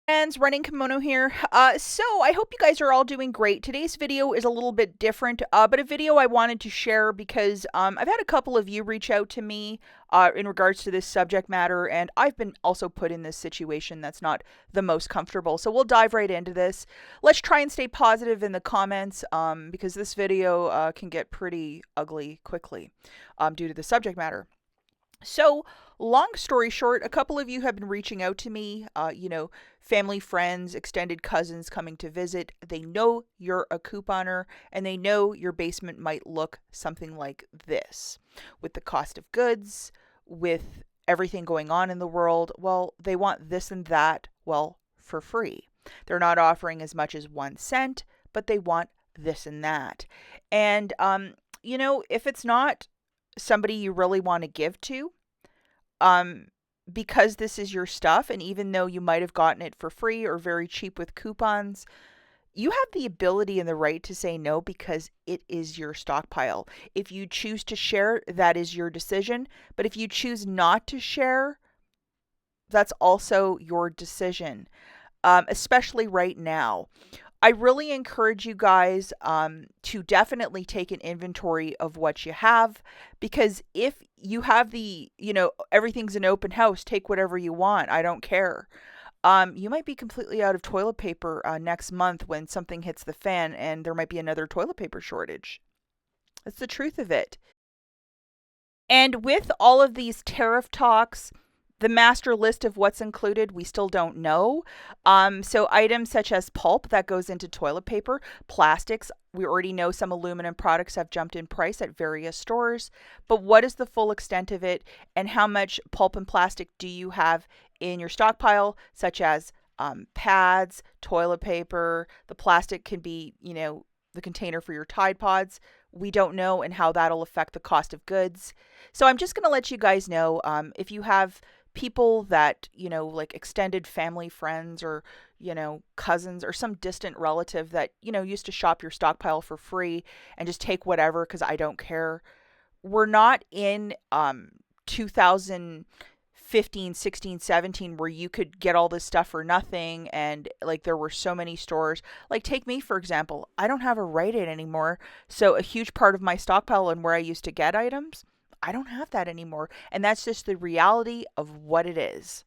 Friends, Running Kimono here. So I hope you guys are all doing great. Today's video is a little bit different, but a video I wanted to share because I've had a couple of you reach out to me in regards to this subject matter, and I've been also put in this situation that's not the most comfortable. So we'll dive right into this. Let's try and stay positive in the comments because this video can get pretty ugly quickly due to the subject matter. So, long story short, a couple of you have been reaching out to me, family, friends, extended cousins coming to visit. They know you're a couponer and they know your basement might look something like this. With the cost of goods, with everything going on in the world, well, they want this and that, well, for free. They're not offering as much as 1 cent, but they want this and that. And, if it's not somebody you really want to give to, um, because this is your stuff, and even though you might have gotten it for free or very cheap with coupons, you have the ability and the right to say no because it is your stockpile. If you choose to share, that is your decision. But if you choose not to share, that's also your decision, especially right now. I really encourage you guys to definitely take an inventory of what you have, because if you have everything's an open house, take whatever you want, I don't care. You might be completely out of toilet paper next month when something hits the fan and there might be another toilet paper shortage. That's the truth of it. And with all of these tariff talks, the master list of what's included, we still don't know. So items such as pulp that goes into toilet paper, plastics, we already know some aluminum products have jumped in price at various stores. But what is the full extent of it, and how much pulp and plastic do you have in your stockpile, such as pads, toilet paper? The plastic can be, the container for your Tide Pods. We don't know, and how that'll affect the cost of goods. So I'm just going to let you guys know, if you have people that, like extended family, friends, or, cousins or some distant relative that, used to shop your stockpile for free and just take whatever because I don't care. We're not in 2015, 16, 17 where you could get all this stuff for nothing, and like there were so many stores. Like, take me for example, I don't have a Rite Aid anymore, so a huge part of my stockpile and where I used to get items, I don't have that anymore. And that's just the reality of what it is.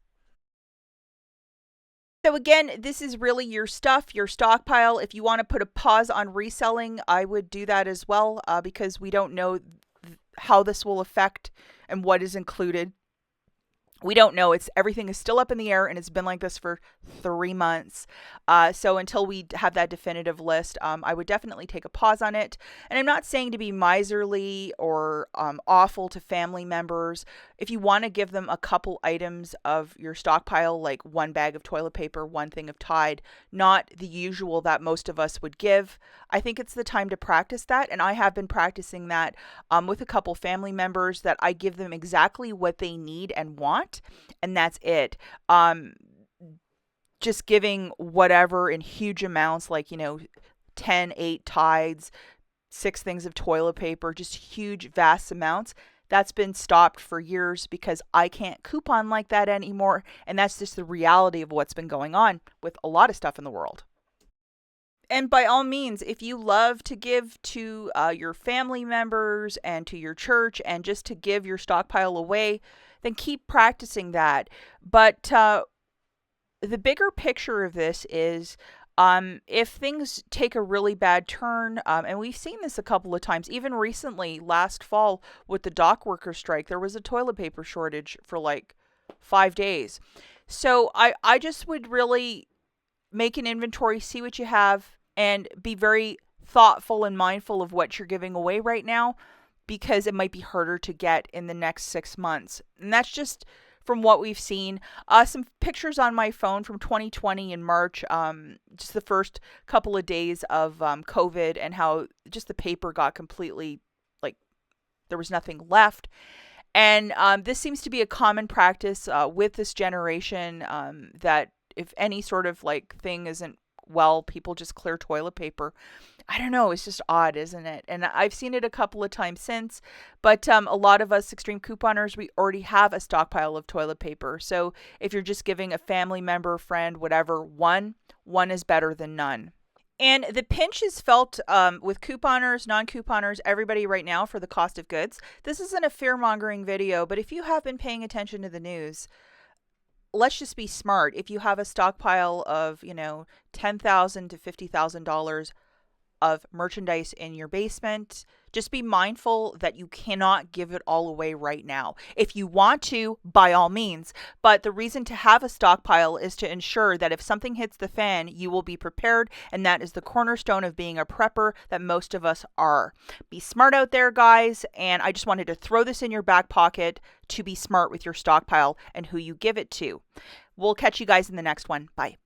So, again, this is really your stuff, your stockpile. If you want to put a pause on reselling, I would do that as well, because we don't know how this will affect and what is included. We don't know. Everything is still up in the air, and it's been like this for 3 months. So until we have that definitive list, I would definitely take a pause on it. And I'm not saying to be miserly or awful to family members. If you want to give them a couple items of your stockpile, like one bag of toilet paper, one thing of Tide, not the usual that most of us would give, I think it's the time to practice that. And I have been practicing that with a couple family members, that I give them exactly what they need and want, and that's it. Just giving whatever in huge amounts, like 10, 8 Tides, 6 things of toilet paper, just huge vast amounts. That's been stopped for years because I can't coupon like that anymore, and that's just the reality of what's been going on with a lot of stuff in the world. And by all means, if you love to give to your family members and to your church and just to give your stockpile away, then keep practicing that. But the bigger picture of this is, if things take a really bad turn, and we've seen this a couple of times, even recently, last fall with the dock worker strike, there was a toilet paper shortage for like 5 days. So I just would really make an inventory, see what you have, and be very thoughtful and mindful of what you're giving away right now, because it might be harder to get in the next 6 months. And that's just from what we've seen. Some pictures on my phone from 2020 in March, just the first couple of days of COVID, and how just the paper got completely, like, there was nothing left. And this seems to be a common practice with this generation, that if any sort of like thing isn't well, people just clear toilet paper. I don't know, it's just odd, isn't it? And I've seen it a couple of times since, but a lot of us extreme couponers, we already have a stockpile of toilet paper. So if you're just giving a family member, friend, whatever, one is better than none. And the pinch is felt with couponers, non couponers, everybody right now for the cost of goods. This isn't a fear mongering video, but if you have been paying attention to the news, let's just be smart. If you have a stockpile of, $10,000 to $50,000 of merchandise in your basement, just be mindful that you cannot give it all away right now. If you want to, by all means, but the reason to have a stockpile is to ensure that if something hits the fan, you will be prepared, and that is the cornerstone of being a prepper that most of us are. Be smart out there, guys, and I just wanted to throw this in your back pocket to be smart with your stockpile and who you give it to. We'll catch you guys in the next one. Bye.